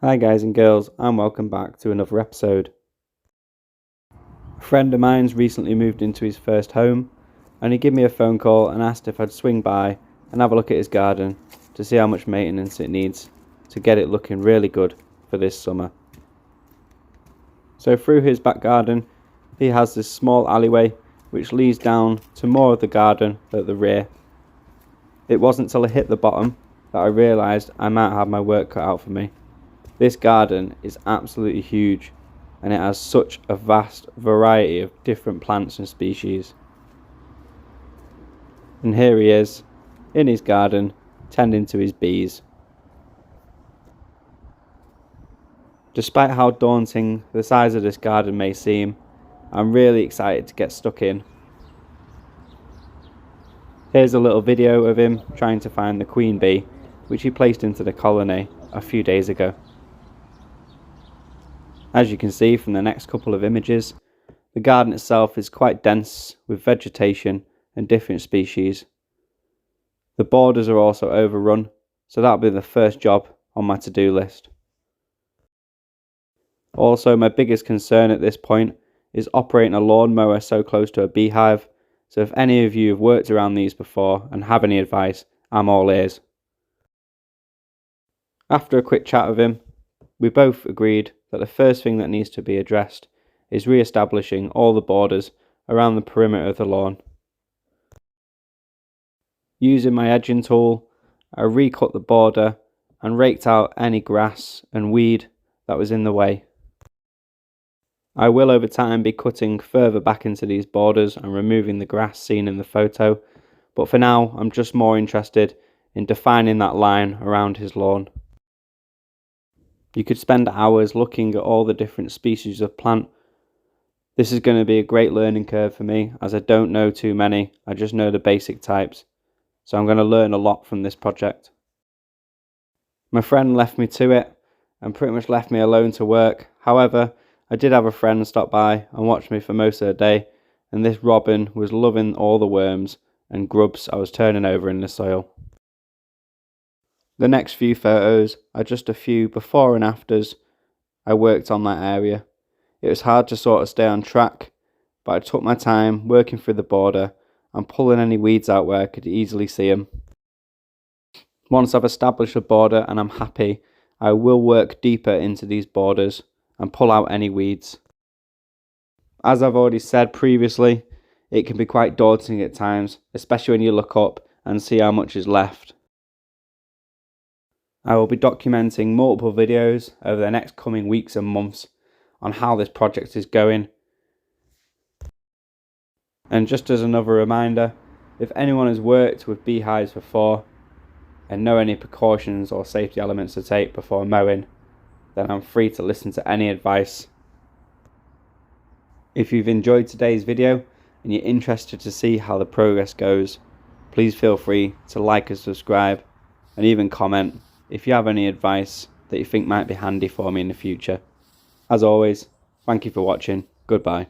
Hi guys and girls, and welcome back to another episode. A friend of mine's recently moved into his first home, and he gave me a phone call and asked if I'd swing by and have a look at his garden to see how much maintenance it needs to get it looking really good for this summer. So through his back garden, he has this small alleyway which leads down to more of the garden at the rear. It wasn't till I hit the bottom that I realised I might have my work cut out for me. This garden is absolutely huge, and it has such a vast variety of different plants and species. And here he is, in his garden, tending to his bees. Despite how daunting the size of this garden may seem, I'm really excited to get stuck in. Here's a little video of him trying to find the queen bee, which he placed into the colony a few days ago. As you can see from the next couple of images, the garden itself is quite dense with vegetation and different species. The borders are also overrun, so that'll be the first job on my to-do list. Also, my biggest concern at this point is operating a lawnmower so close to a beehive, so if any of you have worked around these before and have any advice, I'm all ears. After a quick chat with him, we both agreed that the first thing that needs to be addressed is re-establishing all the borders around the perimeter of the lawn. Using my edging tool, I recut the border and raked out any grass and weed that was in the way. I will over time be cutting further back into these borders and removing the grass seen in the photo, but for now I'm just more interested in defining that line around his lawn. You could spend hours looking at all the different species of plant. This is going to be a great learning curve for me, as I don't know too many, I just know the basic types. So I'm going to learn a lot from this project. My friend left me to it and pretty much left me alone to work. However, I did have a friend stop by and watch me for most of the day, and this robin was loving all the worms and grubs I was turning over in the soil. The next few photos are just a few before and afters I worked on that area. It was hard to sort of stay on track, but I took my time working through the border and pulling any weeds out where I could easily see them. Once I've established a border and I'm happy, I will work deeper into these borders and pull out any weeds. As I've already said previously, it can be quite daunting at times, especially when you look up and see how much is left. I will be documenting multiple videos over the next coming weeks and months on how this project is going. And just as another reminder, if anyone has worked with beehives before and know any precautions or safety elements to take before mowing, then I'm free to listen to any advice. If you've enjoyed today's video and you're interested to see how the progress goes, please feel free to like and subscribe, and even comment if you have any advice that you think might be handy for me in the future. As always, thank you for watching. Goodbye.